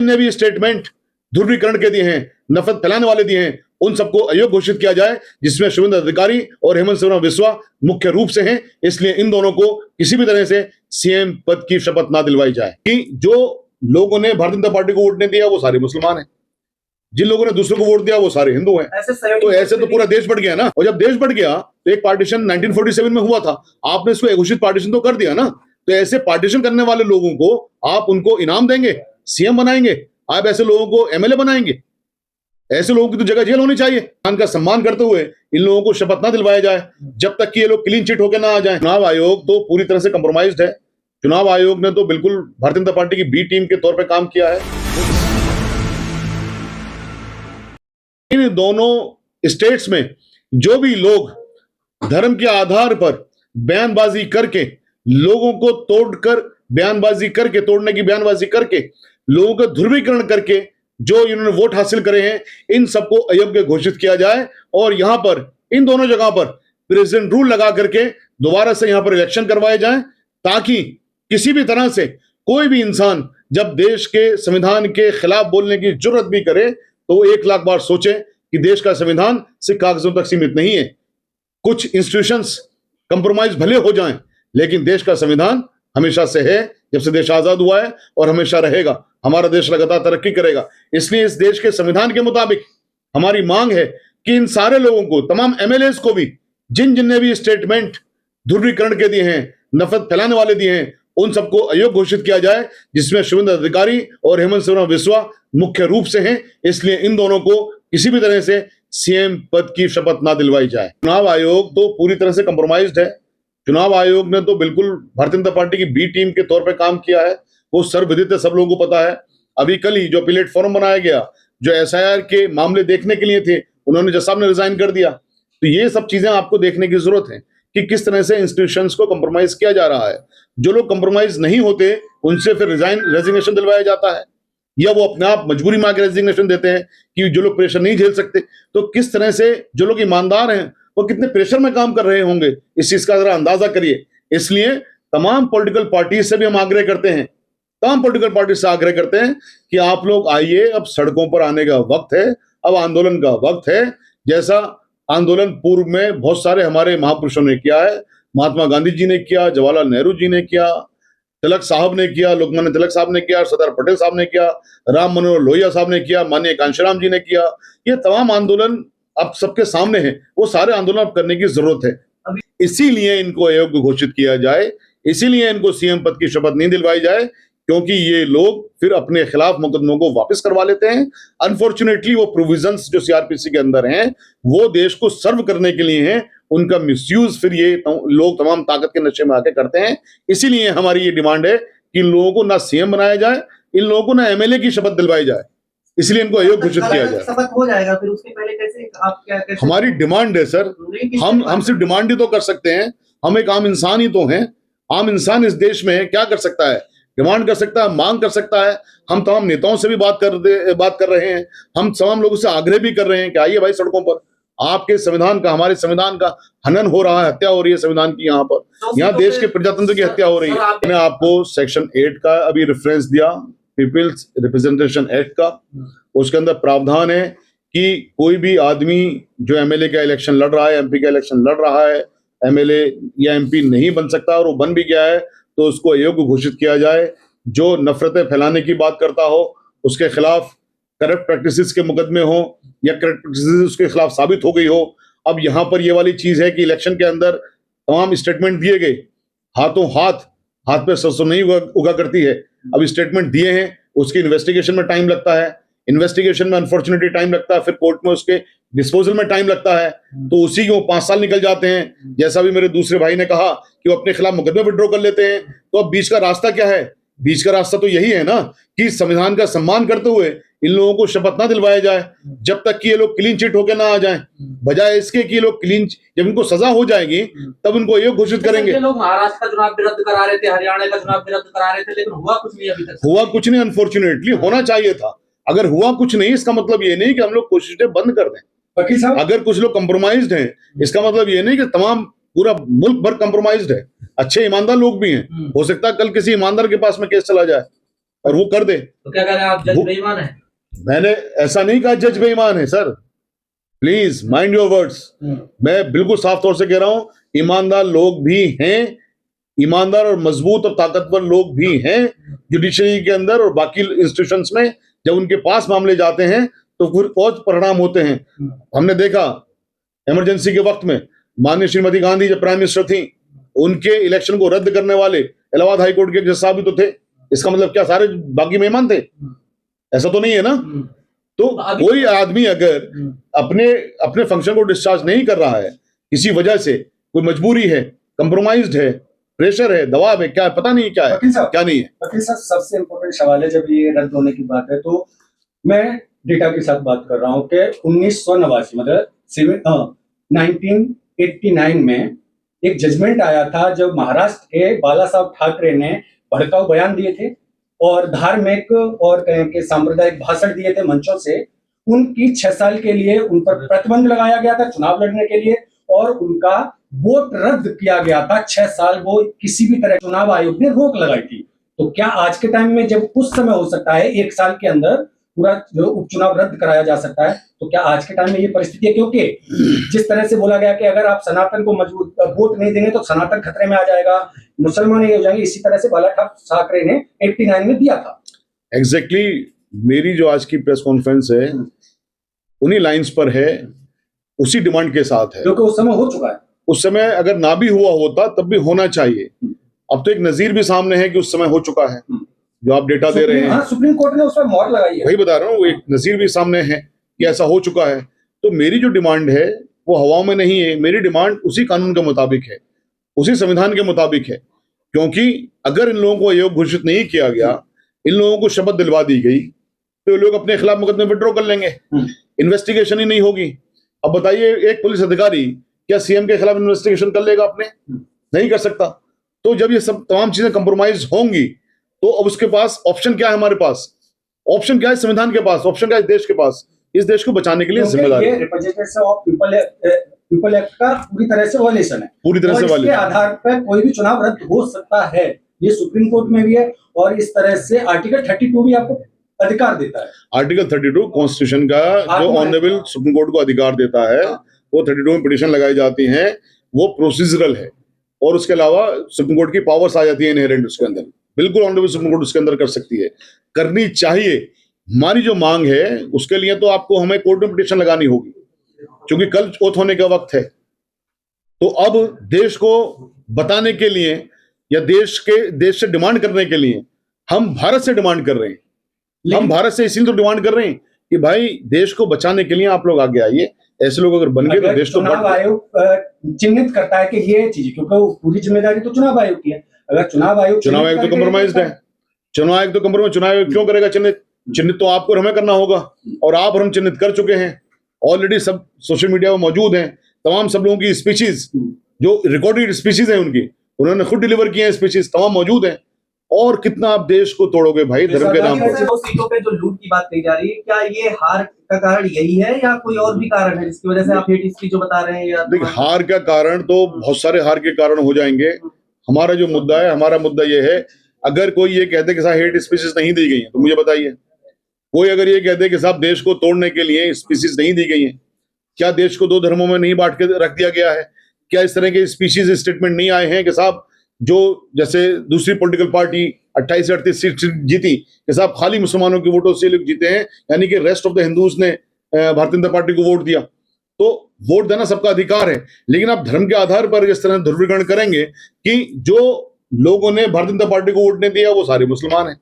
ने भी स्टेटमेंट ध्रुवीकरण के दिए हैं, नफरत फैलाने वाले दिए हैं, उन सबको अयोग्य घोषित किया जाए, जिसमें शुभेंदु अधिकारी और हेमंत सोरेन बिस्वा मुख्य रूप से हैं। इसलिए इन दोनों को किसी भी तरह से सीएम पद की शपथ ना दिलवाई जाए। कि जो लोगों ने भारतीय जनता पार्टी को वोट नहीं दिया वो सारे मुसलमान हैं, जिन लोगों ने दूसरों को वोट दिया वो सारे हिंदू हैं। तो ऐसे तो पूरा देश बढ़ गया ना। और जब देश बढ़ गया तो एक पार्टीशन 1947 में हुआ था, आपने इसको घोषित पार्टीशन तो कर दिया ना। तो ऐसे पार्टीशन करने वाले लोगों को आप उनको इनाम देंगे, सीएम बनाएंगे, आप ऐसे लोगों को एमएलए बनाएंगे? ऐसे लोगों की तो जगह जेल होनी चाहिए। का सम्मान करते हुए इन लोगों को शपथ ना दिलवाया जाए जब तक कि ये लोग क्लीन चिट होकर ना आ जाए। चुनाव आयोग तो पूरी तरह से कंप्रोमाइज्ड है। चुनाव आयोग ने तो बिल्कुल भारतीय जनता पार्टी की बी टीम के तौर पर काम किया है। इन दोनों स्टेट्स में जो भी लोग धर्म के आधार पर बयानबाजी करके लोगों को तोड़कर बयानबाजी करके तोड़ने की बयानबाजी करके लोगों का ध्रुवीकरण करके जो इन्होंने वोट हासिल करे हैं, इन सबको अयोग्य घोषित किया जाए और यहां पर इन दोनों जगह पर प्रेसिडेंट रूल लगा करके दोबारा से यहां पर इलेक्शन करवाए जाएं, ताकि किसी भी तरह से कोई भी इंसान जब देश के संविधान के खिलाफ बोलने की जरूरत भी करे तो वो 1 लाख बार सोचे कि देश का संविधान सिर्फ कागजों तक सीमित नहीं है। कुछ इंस्टीट्यूशंस कंप्रोमाइज भले हो जाएं, लेकिन देश का संविधान हमेशा से है, जब से देश आजाद हुआ है, और हमेशा रहेगा। हमारा देश लगातार तरक्की करेगा। इसलिए इस देश के संविधान के मुताबिक हमारी मांग है कि इन सारे लोगों को, तमाम एमएलए को भी, जिन जिन ने भी स्टेटमेंट ध्रुवीकरण के दिए हैं, नफरत फैलाने वाले दिए हैं, उन सबको अयोग्य घोषित किया जाए, जिसमें शुभेंदु अधिकारी और हेमंत सोरेन बिस्वा मुख्य रूप से हैं। इसलिए इन दोनों को किसी भी तरह से सीएम पद की शपथ ना दिलवाई जाए। चुनाव आयोग तो पूरी तरह से कंप्रोमाइज्ड है। चुनाव आयोग ने तो बिल्कुल भारतीय जनता पार्टी की बी टीम के तौर पर काम किया है। वो सर्वविदित है, सब लोगों को पता है। अभी कल ही जो प्लेटफॉर्म बनाया गया, जो एसआईआर के मामले देखने के लिए थे, उन्होंने जज साहब ने रिजाइन कर दिया। तो ये सब चीजें आपको देखने की जरूरत है कि किस तरह से इंस्टीट्यूशंस को कंप्रोमाइज किया जा रहा है। जो लोग कंप्रोमाइज नहीं होते उनसे फिर रेजिग्नेशन दिलवाया जाता है, या वो अपने आप मजबूरी में आके रेजिग्नेशन देते हैं कि जो लोग प्रेशर नहीं झेल सकते। तो किस तरह से जो लोग ईमानदार हैं वो कितने प्रेशर में काम कर रहे होंगे, इस चीज का जरा अंदाजा करिए। इसलिए तमाम पॉलिटिकल पार्टी से भी हम आग्रह करते हैं, तमाम पॉलिटिकल पार्टी से आग्रह करते हैं कि आप लोग आइए, अब सड़कों पर आने का वक्त है, अब आंदोलन का वक्त है। जैसा आंदोलन पूर्व में बहुत सारे हमारे महापुरुषों ने किया है, महात्मा गांधी जी ने किया, जवाहरलाल नेहरू जी ने किया, तिलक साहब ने किया, लोकमान्य तिलक साहब ने किया, सरदार पटेल साहब ने किया, राम मनोहर लोहिया साहब ने किया, माननीय कांशीराम जी ने किया। ये तमाम आंदोलन अब सबके सामने है, वो सारे आंदोलन अब करने की जरूरत है। इसीलिए इनको अयोग्य घोषित किया जाए, इसीलिए इनको सीएम पद की शपथ नहीं दिलवाई जाए, क्योंकि ये लोग फिर अपने खिलाफ मुकदमों को वापस करवा लेते हैं। अनफॉर्चुनेटली वो प्रोविजंस जो सीआरपीसी के अंदर हैं वो देश को सर्व करने के लिए हैं, उनका मिसयूज फिर ये लोग तमाम ताकत के नशे में आके करते हैं। इसीलिए हमारी ये डिमांड है कि इन लोगों को ना सीएम बनाया जाए, इन लोगों को ना एमएलए की शपथ दिलवाई जाए, इसलिए इनको अयोग्य घोषित किया जाए। शपथ हो जाएगा, फिर उसके पहले कैसे आप क्या कैसे? हमारी डिमांड है सर, हम सिर्फ डिमांड ही तो कर सकते हैं। हम एक आम इंसान ही तो हैं। आम इंसान इस देश में क्या कर सकता है? डिमांड कर सकता है, मांग कर सकता है। हम तमाम नेताओं से भी बात कर रहे हैं, हम तमाम लोगों से आग्रह भी कर रहे हैं कि आइए भाई सड़कों पर। आपके संविधान का, हमारे संविधान का हनन हो रहा है, हत्या हो रही है संविधान की। यहाँ पर, यहाँ देश के प्रजातंत्र की हत्या हो रही है। मैंने आपको सेक्शन 8 का अभी रेफरेंस दिया, पीपल्स रिप्रेजेंटेशन एक्ट का। उसके अंदर प्रावधान है कि कोई भी आदमी जो एमएलए का इलेक्शन लड़ रहा है, एमपी का इलेक्शन लड़ रहा है, एमएलए या एमपी नहीं बन सकता और वो बन भी गया है तो उसको अयोग्य घोषित किया जाए। जो नफरतें फैलाने की बात करता हो, उसके खिलाफ करप्ट प्रैक्टिसेस के मुकदमे हो या करप्ट प्रैक्टिसेस उसके खिलाफ साबित हो गई हो। अब यहाँ पर ये वाली चीज है कि इलेक्शन के अंदर तमाम स्टेटमेंट दिए गए, हाथों हाथ पे सरसों नहीं उगा करती है। अब स्टेटमेंट दिए हैं, उसकी इन्वेस्टिगेशन में टाइम लगता है, इन्वेस्टिगेशन में अनफॉर्चुनेटली टाइम लगता है, फिर कोर्ट में उसके डिस्पोजल में टाइम लगता है, तो उसी के 5 साल निकल जाते हैं। जैसा भी मेरे दूसरे भाई ने कहा कि वो अपने खिलाफ मुकदमे विड्रॉ कर लेते हैं। तो अब बीच का रास्ता क्या है? बीच का रास्ता तो यही है ना कि संविधान का सम्मान करते हुए इन लोगों को शपथ ना दिलवाया जाए जब तक कि ये लोग क्लीन चिट होकर ना आ जाएं। बजाय इसके कि ये लोग जब इनको सजा हो जाएगी तब इनको ये घोषित करेंगे। लोग महाराष्ट्र का चुनाव भी रद्द करा रहे थे, हरियाणा का चुनाव भी रद्द करा रहे थे, लेकिन हुआ कुछ नहीं अभी तक। हुआ कुछ नहीं, अनफॉर्चुनेटली। होना चाहिए था। अगर हुआ कुछ नहीं, इसका मतलब ये नहीं कि हम लोग कोशिशें बंद कर दें। अगर कुछ लोग कंप्रोमाइज्ड हैं, इसका मतलब ये नहीं कि तमाम पूरा मुल्क भर कंप्रोमाइज्ड है। अच्छे ईमानदार लोग भी हैं। हो सकता है कल किसी ईमानदार के पास में केस चला जाए, और वो कर दे। तो क्या कह रहे हैं आप, जज वो- बेईमान है? मैंने ऐसा नहीं कहा जज बेईमान है sir, please mind your words. मैं बिल्कुल साफ तौर से कह रहा हूं, ईमानदार लोग भी हैं, ईमानदार और मजबूत और ताकतवर लोग भी हैं जुडिशरी के अंदर और बाकी इंस्टीट्यूशंस में। जब उनके पास मामले जाते हैं तो फिर बहुत परिणाम होते हैं। हमने देखा इमरजेंसी के वक्त में माननीय श्रीमती गांधी जब प्राइम मिनिस्टर थी, उनके इलेक्शन को रद्द करने वाले इलाहाबाद हाई कोर्ट के जज साहब भी तो थे। इसका मतलब क्या सारे बागी मेहमान थे? ऐसा तो नहीं है ना। तो कोई आदमी अगर अपने अपने फंक्शन को डिस्चार्ज नहीं कर रहा है किसी वजह से, कोई मजबूरी है, कंप्रोमाइज्ड है, प्रेशर है, दबाव है, क्या है, पता नहीं क्या है, क्या नहीं है। वकील साहब, सबसे इम्पोर्टेंट सवाल है, जब ये रद्द होने की बात है तो मैं डेटा के साथ बात कर रहा हूँ कि 1989 मतलब 1989 में एक जजमेंट आया था जब महाराष्ट्र के बाला साहब ठाकरे ने भड़काऊ बयान दिए थे और धार्मिक और कहें कि सांप्रदायिक भाषण दिए थे मंचों से। उनकी 6 साल के लिए उन पर प्रतिबंध लगाया गया था चुनाव लड़ने के लिए और उनका वोट रद्द किया गया था। 6 साल वो किसी भी तरह चुनाव आयोग ने रोक लगाई थी। तो क्या आज के टाइम में जब उस समय हो सकता है 1 साल के अंदर पूरा जो उपचुनाव रद्द कराया जा सकता है, तो क्या आज के टाइम में ये परिस्थिति है? क्योंकि जिस तरह से बोला गया कि अगर आप सनातन को मजबूत वोट नहीं देंगे तो सनातन खतरे में आ जाएगा, मुसलमान ये हो जाएंगे, इसी तरह से बाला ठाकरे ने 89 में दिया था। एग्जैक्टली मेरी जो आज की प्रेस कॉन्फ्रेंस है उन्हीं लाइंस पर है, उसी डिमांड के साथ है, क्योंकि उस समय हो चुका है। उस समय अगर ना भी हुआ होता तब भी होना चाहिए। अब तो एक नजीर भी सामने है कि उस समय हो चुका है, जो आप डेटा दे रहे हैं। हाँ, सुप्रीम कोर्ट ने उस पर मोहर लगाई है। वही बता रहा हूँ, एक नजीर भी सामने है कि ऐसा हो चुका है। तो मेरी जो डिमांड है वो हवा में नहीं है, मेरी डिमांड उसी कानून के मुताबिक है, उसी संविधान के मुताबिक है। क्योंकि अगर इन लोगों को अयोग्य घोषित नहीं किया गया, इन लोगों को शपथ दिलवा दी गई, तो लोग अपने खिलाफ मुकदमे विड्रॉ कर लेंगे, इन्वेस्टिगेशन ही नहीं होगी। अब बताइए, एक पुलिस अधिकारी क्या सीएम के खिलाफ इन्वेस्टिगेशन कर लेगा अपने? नहीं कर सकता। तो जब ये सब तमाम चीजें कंप्रोमाइज होंगी तो अब उसके पास ऑप्शन क्या है? हमारे पास ऑप्शन क्या है? संविधान के पास ऑप्शन क्या है? देश के पास, इस देश को बचाने के लिए जिम्मेदारी ये रिप्रेजेंटेशन ऑफ पीपल एक्ट का पूरी तरह से वायलेशन है, पूरी तरह से इसके वायलेशन। आधार पर कोई भी चुनाव रद्द हो सकता है, ये सुप्रीम कोर्ट में भी है और इस तरह से आर्टिकल 32 भी आपको अधिकार देता है। आर्टिकल 32 कॉन्स्टिट्यूशन का जो ऑनरेबल सुप्रीम कोर्ट को अधिकार देता है, वो 32 में पिटीशन लगाई जाती हैं, वो प्रोसीजरल है। और उसके अलावा सुप्रीम कोर्ट की पावर्स आ जाती है इनहेरेंट उसके अंदर, बिल्कुल ऑनरेबल सुप्रीम कोर्ट उसके अंदर कर सकती है, करनी चाहिए। हमारी जो मांग है उसके लिए तो आपको हमें कोर्ट में पिटीशन लगानी होगी, क्योंकि कल ओथ होने का वक्त है। तो अब देश को बताने के लिए या देश से डिमांड करने के लिए हम भारत से डिमांड कर रहे हैं। हम भारत से इसीलिए तो डिमांड कर रहे हैं कि भाई देश को बचाने के लिए आप लोग आगे आइए। ऐसे लोग अगर बन गए तो देश को चुनाव आयोग चिन्हित करता है कि ये चीज, क्योंकि पूरी जिम्मेदारी तो चुनाव आयोग की है। अगर चुनाव आयोग तो कम्प्रोमाइज्ड है, चुनाव आयोग तो कम्प्रोमाइज, चुनाव आयोग क्यों करेगा चिन्हित? चिन्हित तो आपको और हमें करना होगा, और आप और हम चिन्हित कर चुके हैं ऑलरेडी, सब सोशल मीडिया में मौजूद हैं। तमाम सब लोगों की स्पीचीज जो रिकॉर्डेड स्पीचीज हैं उनकी, उन्होंने खुद डिलीवर किए हैं स्पीचीज, तमाम मौजूद हैं। और कितना आप देश को तोड़ोगे भाई धर्म के नाम पर? दो सीटों पे जो लूट की बात कही जा रही है, क्या ये हार का कारण यही है या कोई और भी कारण है जिसकी वजह से आप हेट स्पीच जो बता रहे हैं? या देखिए, हार का कारण तो बहुत सारे हार के कारण हो जाएंगे। हमारा जो मुद्दा है, हमारा मुद्दा ये है, अगर कोई ये कहते कि साहब हेट स्पीचेस नहीं दी गई हैं तो मुझे बताइए। कोई अगर ये कहते कि साहब देश को तोड़ने के लिए स्पीचेस नहीं दी गई हैं, क्या देश को 2 धर्मों में नहीं बांट के रख दिया गया है? क्या इस तरह के स्पीचीज स्टेटमेंट नहीं आए हैं कि साहब जो जैसे दूसरी पॉलिटिकल पार्टी 28 से 38 सीट जीती कि साहब खाली मुसलमानों के वोटों से लोग जीते हैं, यानी कि रेस्ट ऑफ द हिंदूज ने भारतीय जनता पार्टी को वोट दिया। तो वोट देना सबका अधिकार है, लेकिन आप धर्म के आधार पर इस तरह ध्रुवीकरण करेंगे कि जो लोगों ने भारतीय जनता पार्टी को वोट नहीं दिया वो सारे मुसलमान हैं,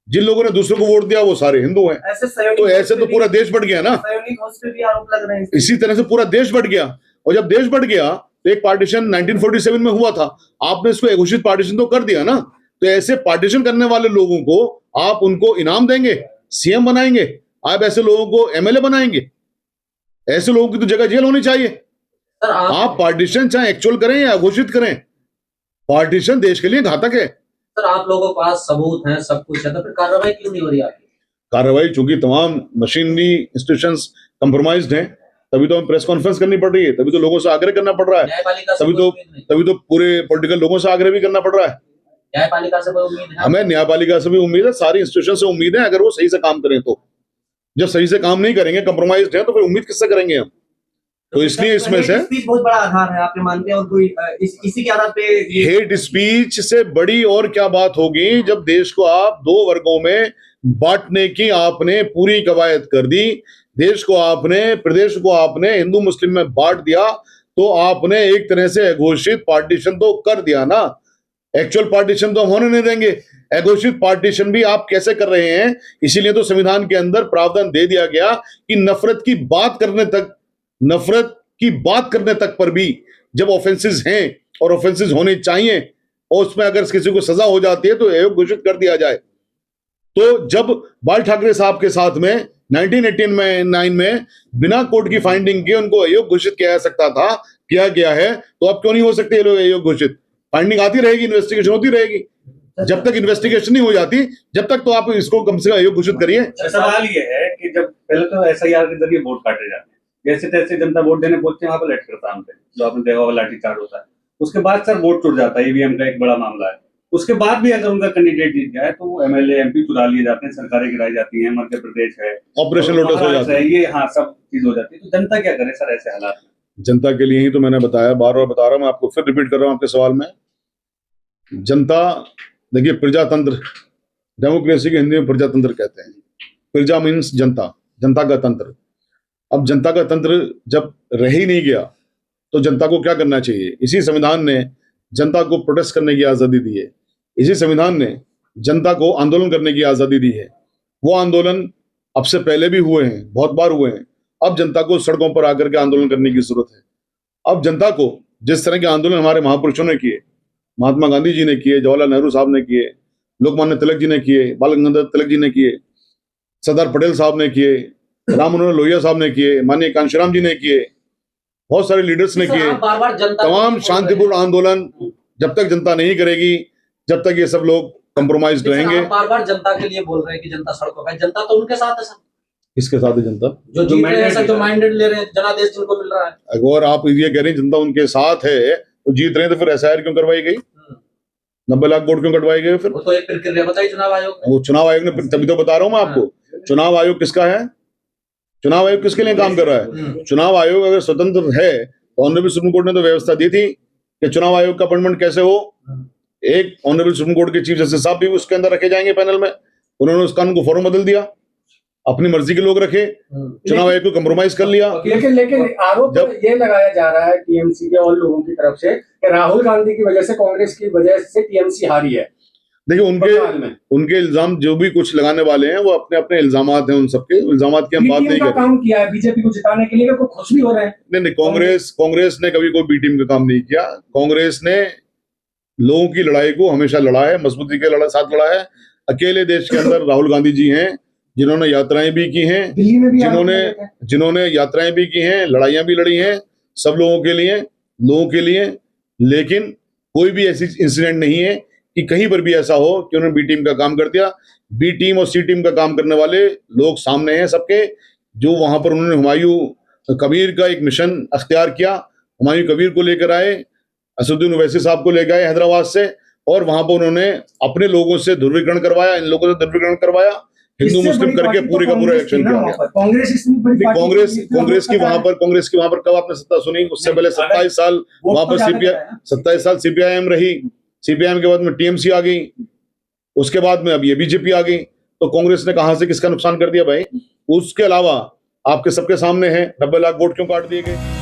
जिन लोगों ने दूसरों को वोट दिया वो सारे हिंदू हैं। तो ऐसे तो पूरा देश बढ़ गया ना, भी आरोप लग रहे हैं। इसी तरह से पूरा देश बढ़ गया। और जब देश बढ़ गया तो एक पार्टीशन 1947 में हुआ था, आपने इसको घोषित पार्टीशन तो कर दिया ना। तो ऐसे पार्टीशन करने वाले लोगों को आप उनको इनाम देंगे, सीएम बनाएंगे, आप ऐसे लोगों को एमएलए बनाएंगे? ऐसे लोगों की तो जगह जेल होनी चाहिए। सर आप पार्टीशन चाहे एक्चुअल करें या घोषित करें, पार्टीशन देश के लिए घातक है। सर आप लोगों के पास सबूत हैं, सब कुछ है, तो फिर कार्रवाई क्यों नहीं हो रही आपकी? कार्रवाई चूंकि तमाम मशीनरी इंस्टीट्यूशंस कंप्रोमाइज्ड हैं, तभी तो हमें प्रेस कॉन्फ्रेंस करनी पड़ रही है, तभी तो लोगों से आग्रह करना पड़ रहा है, न्यायपालिका तभी तो पूरे पॉलिटिकल लोगों से आग्रह भी करना पड़ रहा है। न्यायपालिका से कोई उम्मीद है? हमें न्यायपालिका से भी उम्मीद है, सारी इंस्टीट्यूशन से उम्मीद है, अगर वो सही से काम करें तो। जब सही से काम नहीं करेंगे, कंप्रोमाइज्ड है, तो फिर उम्मीद किससे करेंगे हम? तो इसलिए इसमें से स्पीच बहुत बड़ा आधार है, आप ये मानते हैं? और कोई इसी के आधार पे हेट स्पीच से बड़ी और क्या बात होगी, जब देश को आप दो वर्गों में बांटने की आपने पूरी कवायद कर दी, देश को आपने, प्रदेश को आपने हिंदू मुस्लिम में बांट दिया, तो आपने एक तरह से अघोषित पार्टीशन तो कर दिया ना। एक्चुअल पार्टीशन तो हम होने नहीं देंगे, अघोषित पार्टीशन भी आप कैसे कर रहे हैं। इसीलिए तो संविधान के अंदर प्रावधान दे दिया गया कि नफरत की बात करने तक पर भी जब ऑफेंसेस हैं और ऑफेंसेस होने चाहिए और उसमें अगर किसी को सजा हो जाती है तो अयोग्य घोषित कर दिया जाए। तो जब बाल ठाकरे साहब के साथ में 1989 में बिना कोर्ट की फाइंडिंग के उनको अयोग्य घोषित किया जा सकता था, किया गया है, तो अब क्यों नहीं हो सकते ये लोग अयोग्य घोषित? फाइंडिंग आती रहेगी, इन्वेस्टिगेशन होती रहेगी। जब तक इन्वेस्टिगेशन नहीं हो जाती, जब तक तो आप इसको कम से कम अयोग्य घोषित करिए। सवाल ये है कि जब पहले तो SIR के जरिए वोट काटे जाते हैं, जैसे तैसे जनता वोट देने पहुंचते हैं, वहां पर लटकर काम पे जो आपने देखा होगा लाठी चार्ज होता है। उसके बाद सर वोट टूट जाता है, EVM का एक बड़ा मामला है। उसके बाद भी अगर उनका कैंडिडेट जीत जाए तो वो MLA MP चुरा लिए जाते हैं, सरकारें गिराई जाती हैं, मध्य प्रदेश है, ऑपरेशन लोटस हो जाता है, ये हाँ सब चीज हो जाती है। तो जनता क्या करे सर ऐसे हालात में? जनता के लिए ही तो मैंने बताया, बार बार बता रहा हूं, मैं आपको फिर रिपीट कर रहा हूं आपके सवाल में। जनता, देखिए प्रजातंत्र, डेमोक्रेसी के हिंदी में प्रजातंत्र कहते हैं। प्रजा मीन्स जनता, जनता का तंत्र। अब जनता का तंत्र जब रह ही नहीं गया तो जनता को क्या करना चाहिए? इसी संविधान ने जनता को प्रोटेस्ट करने की आजादी दी है, इसी संविधान ने जनता को आंदोलन करने की आजादी दी है। वो आंदोलन अब से पहले भी हुए हैं, बहुत बार हुए हैं। अब जनता को सड़कों पर आकर के आंदोलन करने की जरूरत है। अब जनता को जिस तरह के आंदोलन हमारे महापुरुषों ने किए, महात्मा गांधी जी ने किए, जवाहरलाल नेहरू साहब ने किए, लोकमान्य तिलक जी ने किए, बाल गंगाधर तिलक जी ने किए, सरदार पटेल साहब ने किए, राम मनोहर लोहिया साहब ने किए, माननीय कांशीराम जी ने किए, बहुत सारे लीडर्स ने किए। बार-बार जनता तमाम शांतिपूर्ण आंदोलन जब तक जनता नहीं करेगी, जब तक ये सब लोग कंप्रोमाइज रहेंगे। बार-बार जनता के लिए बोल रहे हैं कि जनता सड़कों पे, जनता तो उनके साथ है सर। किसके साथ है जनता? जो जीत रहे हैं सर, जो माइंडेड ले रहे हैं, जनादेश जिनको मिल रहा है। अगर आप ये कह रहे हैं जनता उनके साथ है तो जीत रहे हैं, तो फिर SIR क्यों करवाई गई? 90 लाख वोट क्यों कटवाए गए? फिर वो तो एक प्रक्रिया बताई चुनाव आयोग ने। वो चुनाव आयोग ने, तभी तो बता रहा हूं मैं आपको। चुनाव आयोग किसका है? चुनाव आयोग किसके लिए काम कर रहा है? चुनाव आयोग अगर स्वतंत्र है तो ऑनरेबल सुप्रीम कोर्ट ने तो व्यवस्था दी थी कि चुनाव आयोग का अपॉइंटमेंट कैसे हो। एक ऑनरेबल सुप्रीम कोर्ट के चीफ जस्टिस साहब भी उसके अंदर रखे जाएंगे पैनल में। उन्होंने उस कानून को फौरन बदल दिया, अपनी मर्जी के लोग रखे, चुनाव आयोग को कंप्रोमाइज कर लिया। लेकिन आरोप ये लगाया जा रहा है TMC के और लोगों की तरफ से कि राहुल गांधी की वजह से, कांग्रेस की वजह से TMC हारी है। देखिए उनके इल्जाम जो भी कुछ लगाने वाले हैं वो अपने अपने इल्जाम हैं, उन सबके इल्जाम की हम बात नहीं कर रहे। काम किया है बीजेपी को जिताने के लिए, वो खुश भी हो रहे हैं। नहीं, कांग्रेस ने कभी कोई बी टीम का काम नहीं किया। कांग्रेस ने लोगों की लड़ाई को हमेशा लड़ा है, मजबूती के साथ लड़ा है। अकेले देश के अंदर राहुल गांधी जी हैं जिन्होंने यात्राएं भी की हैं, जिन्होंने यात्राएं भी की हैं, लड़ाइयां भी लड़ी हैं सब लोगों के लिए। लेकिन कोई भी ऐसी इंसिडेंट नहीं है कि कहीं पर भी ऐसा हो कि उन्होंने बी टीम का काम कर दिया। बी टीम और सी टीम का काम करने वाले लोग सामने हैं सबके। जो वहां पर उन्होंने हुमायूं कबीर का एक मिशन अख्तियार किया, हुमायूं कबीर को लेकर आए, असदुद्दीन ओवैसी साहब को लेकर आए हैदराबाद से, और वहां पर उन्होंने अपने लोगों से ध्रुवीकरण करवाया, इन लोगों से ध्रुवीकरण करवाया, हिंदू मुस्लिम करके पूरे का पूरा एक्शन किया। कांग्रेस की वहां पर कब आपने सत्ता सुनी? उससे पहले 27 साल वहां पर 27 साल CPIM रही। CPIM के बाद में TMC आ गई, उसके बाद में अब ये BJP आ गई। तो कांग्रेस ने कहां से किसका नुकसान कर दिया भाई? उसके अलावा आपके सबके सामने है 90 लाख वोट क्यों काट दिए गए।